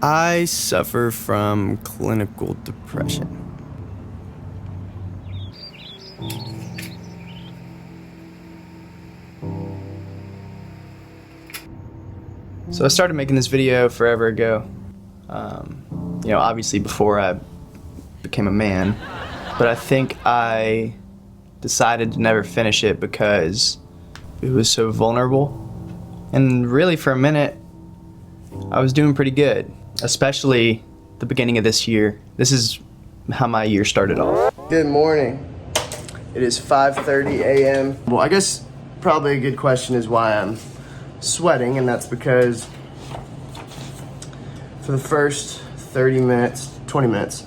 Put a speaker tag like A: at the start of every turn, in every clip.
A: I suffer from clinical depression. So I started making this video forever ago. Obviously before I became a man, but I think I decided to never finish it because it was so vulnerable. And really for a minute, I was doing pretty good, especially the beginning of this year. This is how my year started off. Good morning. It is 5:30 a.m. Well, I guess probably a good question is why I'm sweating, and that's because for the first 20 minutes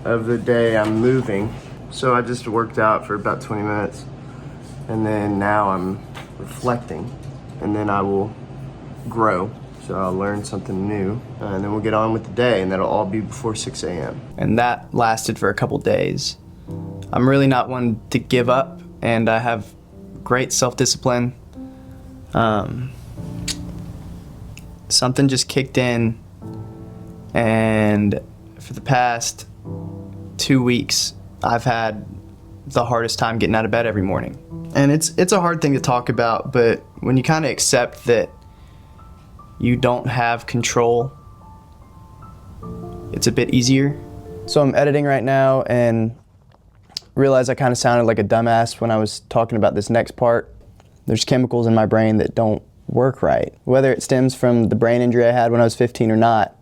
A: of the day I'm moving. So I just worked out for about 20 minutes, and then now I'm reflecting, and then I will grow. So I'll learn something new, and then we'll get on with the day, and that'll all be before 6 a.m. And that lasted for a couple days. I'm really not one to give up, and I have great self-discipline. Something just kicked in, and for the past 2 weeks, I've had the hardest time getting out of bed every morning. And it's a hard thing to talk about, but when you kind of accept that you don't have control, it's a bit easier. So I'm editing right now and realize I kind of sounded like a dumbass when I was talking about this next part. There's chemicals in my brain that don't work right. Whether it stems from the brain injury I had when I was 15 or not,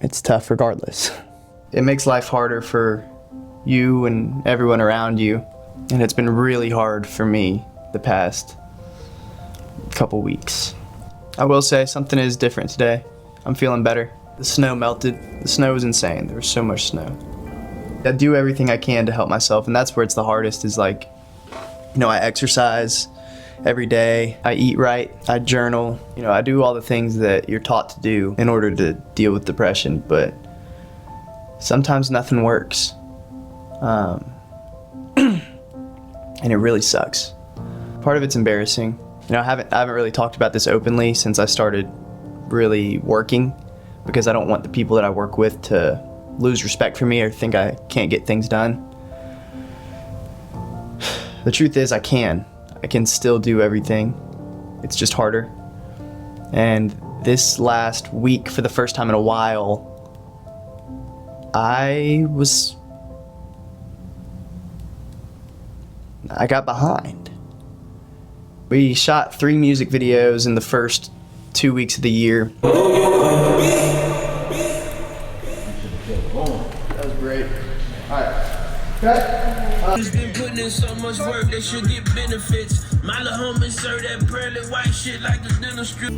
A: it's tough regardless. It makes life harder for you and everyone around you, and it's been really hard for me the past couple weeks. I will say something is different today. I'm feeling better. The snow melted. The snow was insane. There was so much snow. I do everything I can to help myself, and that's where it's the hardest is I exercise every day. I eat right. I journal. I do all the things that you're taught to do in order to deal with depression, but sometimes nothing works. And it really sucks. Part of it's embarrassing. I haven't really talked about this openly since I started really working, because I don't want the people that I work with to lose respect for me or think I can't get things done. The truth is I can still do everything. It's just harder. And this last week, for the first time in a while, I got behind. We shot 3 music videos in the first 2 weeks of the year. That was great. All right. Cut.
B: He's been putting in so much work, they should get benefits. My little homie serve that pearly white shit like the dinner strip.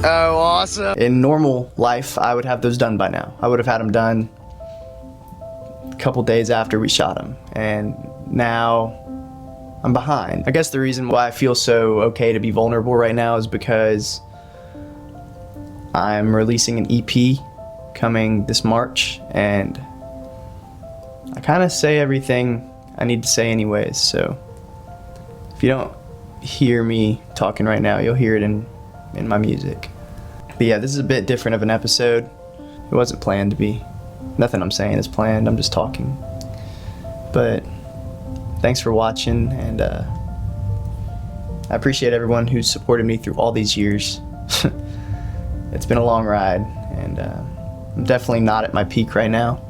A: Oh, awesome. In normal life, I would have those done by now. I would have had them done a couple days after we shot them. And now I'm behind. I guess the reason why I feel so okay to be vulnerable right now is because I'm releasing an EP coming this March, and I kind of say everything I need to say anyways, so if you don't hear me talking right now, you'll hear it in my music. But yeah, this is a bit different of an episode. It wasn't planned to be. Nothing I'm saying is planned, I'm just talking. But thanks for watching, and I appreciate everyone who's supported me through all these years. It's been a long ride, and I'm definitely not at my peak right now.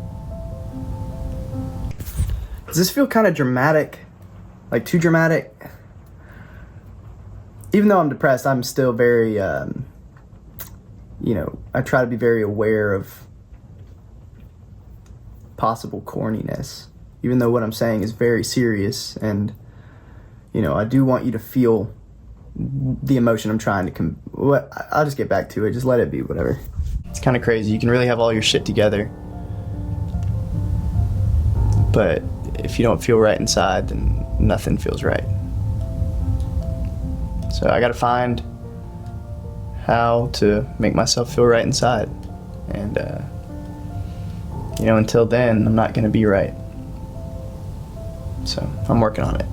A: Does this feel kind of dramatic? Like too dramatic? Even though I'm depressed, I'm still very, I try to be very aware of possible corniness, even though what I'm saying is very serious, and, I do want you to feel the emotion I'm trying to I'll just get back to it. Just let it be, whatever. It's kind of crazy. You can really have all your shit together, but if you don't feel right inside, then nothing feels right. So I gotta find how to make myself feel right inside. And, until then, I'm not gonna be right. So I'm working on it.